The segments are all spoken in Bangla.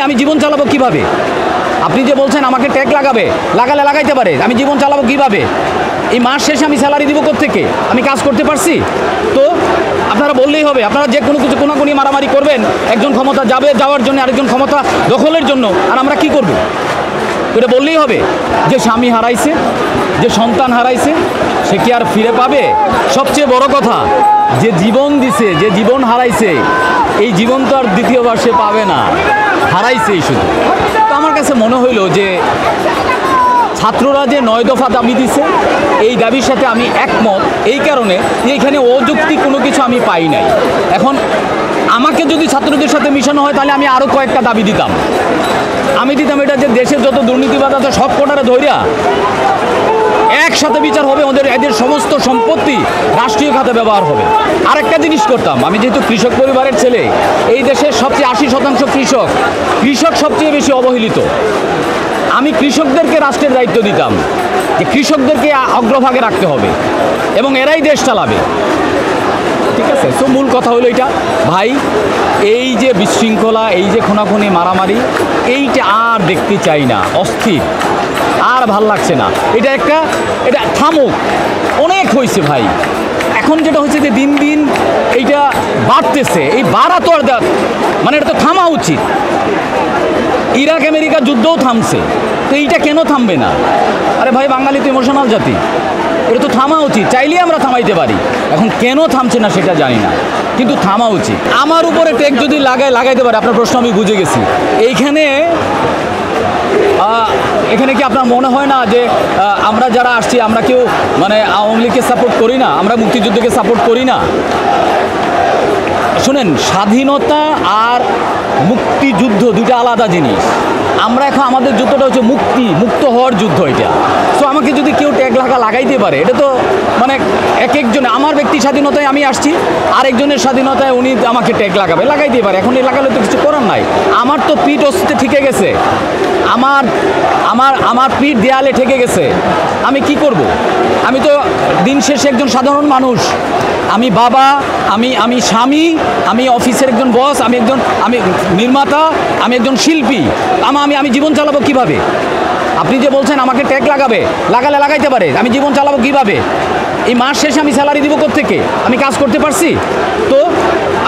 আমি জীবন চালাবো কিভাবে? আপনি যে বলছেন আমাকে ট্যাগ লাগাইতে পারে, আমি জীবন চালাবো কিভাবে? এই মাস শেষে আমি স্যালারি দিব কোত্থেকে? আমি কাজ করতে পারছি তো? আপনারা বললেই হবে, আপনারা যে কোনো কিছু কোনাকুনি মারামারি করবেন, একজন ক্ষমতা যাওয়ার জন্য আরেকজন ক্ষমতা দখলের জন্য, আর আমরা কি করব? এটা বললেই হবে যে স্বামী হারাইছে, যে সন্তান হারাইছে, সে কি আর ফিরে পাবে? সবচেয়ে বড় কথা, যে জীবন দিছে, যে জীবন হারাইছে, এই জীবন তো আর দ্বিতীয়বার সে পাবে না, হারাইছেই শুধু। তো আমার কাছে মনে হইল যে ছাত্ররা যে 9 দফা দাবি দিছে, এই দাবির সাথে আমি একমত এই কারণে যে এখানে অযৌক্তিক কোনো কিছু আমি পাই নাই। এখন আমাকে যদি ছাত্রদের সাথে মিশানো হয় তাহলে আমি আরও কয়েকটা দাবি দিতাম। আমি দিতাম এটা যে দেশের যত দুর্নীতিবাদ আছে সব কোটারে ধইরা একসাথে বিচার হবে, এদের সমস্ত সম্পত্তি রাষ্ট্রীয় খাতে ব্যবহার হবে। আরেকটা জিনিস করতাম, আমি যেহেতু কৃষক পরিবারের ছেলে, এই দেশের সবচেয়ে 80% কৃষক সবচেয়ে বেশি অবহেলিত। আমি কৃষকদেরকে রাষ্ট্রের দায়িত্ব দিতাম যে কৃষকদেরকে অগ্রভাগে রাখতে হবে এবং এরাই দেশ চালাবে। ঠিক আছে, তো মূল কথা হলো এটা ভাই, এই যে বিশৃঙ্খলা, এই যে খুনাখুনি মারামারি, এইটা আর দেখতে চাই না, অস্থির, আর ভাল লাগছে না। এটা থামুক, অনেক হয়েছে ভাই। এখন যেটা হচ্ছে যে দিন দিন এইটা বাড়তেছে, এই বাড়া তো আর মানে এটা তো থামা উচিত। ইরাক আমেরিকা যুদ্ধও থামছে, তো এইটা কেন থামবে না? আরে ভাই, বাঙালি তো ইমোশনাল জাতি, এটা তো থামা উচিত, চাইলেই আমরা থামাইতে পারি। এখন কেন থামছে না সেটা জানি না, কিন্তু থামা উচিত। আমার উপরে ট্যাগ যদি লাগাইতে পারে, আপনার প্রশ্ন আমি বুঝে গেছি। এখানে কি আপনার মনে হয় না যে আমরা যারা আসছি, আমরা কেউ মানে আওয়ামী লীগকে সাপোর্ট করি না, আমরা মুক্তিযুদ্ধকে সাপোর্ট করি না? শুনেন, স্বাধীনতা আর মুক্তিযুদ্ধ দুইটা আলাদা জিনিস। আমরা এখন আমাদের যুদ্ধটা হচ্ছে মুক্ত হওয়ার যুদ্ধ এটা। সো আমাকে যদি কেউ ট্যাগ লাগাইতে পারে, এটা তো মানে এক একজনে, আমার ব্যক্তি স্বাধীনতায় আমি আসছি, আরেকজনের স্বাধীনতায় উনি আমাকে ট্যাগ লাগাইতে পারে। এখন এই লাগালে তো কিছু করার নাই। আমার তো পিঠ অস্তিত্বে ঠেকে গেছে, আমার পিঠ দেয়ালে ঠেকে গেছে। আমি কি করব? আমি তো দিন শেষে একজন সাধারণ মানুষ, আমি বাবা, আমি স্বামী, আমি অফিসের একজন বস, আমি নির্মাতা, আমি একজন শিল্পী। আমি জীবন চালাবো কিভাবে? আপনি যে বলছেন আমাকে ট্যাগ লাগাইতে পারে, আমি জীবন চালাবো কিভাবে? এই মাস শেষে আমি স্যালারি দিব কোত্থেকে? আমি কাজ করতে পারছি তো?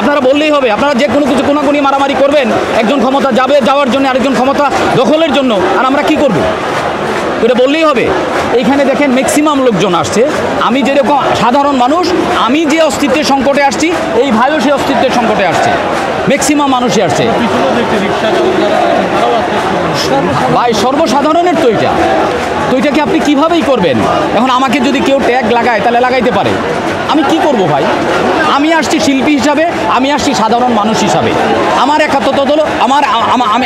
আপনারা বললেই হবে, আপনারা যে কোনো কিছু কোনাকুনি মারামারি করবেন, একজন ক্ষমতা যাওয়ার জন্য আরেকজন ক্ষমতা দখলের জন্য, আর আমরা কি করব? এটা বললেই হবে। এইখানে দেখেন ম্যাক্সিমাম লোকজন আসছে, আমি যেরকম সাধারণ মানুষ, আমি যে অস্তিত্বের সংকটে আসছি, এই ভাইও সেই অস্তিত্বের সংকটে আসছে, ম্যাক্সিমাম মানুষই আসছে ভাই, সর্বসাধারণের তো এটাকে আপনি কীভাবেই করবেন? এখন আমাকে যদি কেউ ট্যাগ লাগায় তাহলে লাগাইতে পারে, আমি কি করব ভাই? আমি আসছি শিল্পী হিসাবে, আমি আসছি সাধারণ মানুষ হিসাবে। আমার একাত্মতা হলো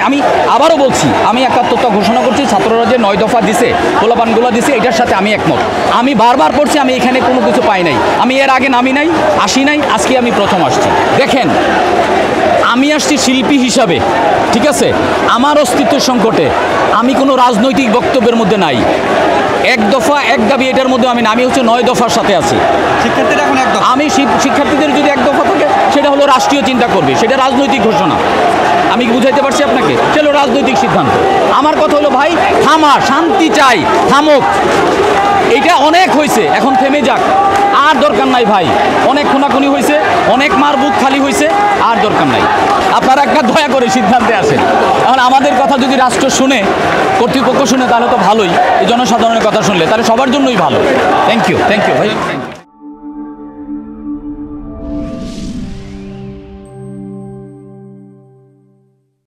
আমি আবারও বলছি, আমি একাত্মতা ঘোষণা করছি। ছাত্ররা যে 9 দফা দিছে, পোলাপানগুলো দিছে, এটার সাথে আমি একমত। আমি বারবার পড়ছি, আমি এখানে কোনো কিছু পাই নাই, আমি এর আগে আসি নাই, আজকে আমি প্রথম আসছি। দেখেন, আমি আসছি শিল্পী হিসাবে, ঠিক আছে? আমার অস্তিত্বের সংকটে, আমি কোনো রাজনৈতিক বক্তব্যের মধ্যে নাই। 1 দফা 1 দাবি এটার মধ্যে আমি 9 দফার সাথে আছি। শিক্ষার্থীরা এখন 1 দফা, আমি শিক্ষার্থীদের যদি 1 দফা থাকে, সেটা হলো রাষ্ট্রীয় চিন্তা করবে, সেটা রাজনৈতিক ঘোষণা। আমি কি বুঝাইতে পারছি আপনাকে? সেটা রাজনৈতিক সিদ্ধান্ত। আমার কথা হলো ভাই, থামা, শান্তি চাই, থামুক। এইটা অনেক হয়েছে, এখন থেমে যাক, আর দরকার নাই ভাই। অনেক খুনাখুনি হয়েছে, অনেক মার বুক খালি হয়েছে, আর দরকার নাই। আপনারা একটা দয়া করে সিদ্ধান্তে আসেন। এখন আমাদের কথা যদি রাষ্ট্র শুনে, কর্তৃপক্ষ শুনে, তাহলে তো ভালোই। এই জনসাধারণের কথা শুনলে তাহলে সবার জন্যই ভালো। থ্যাংক ইউ ভাই।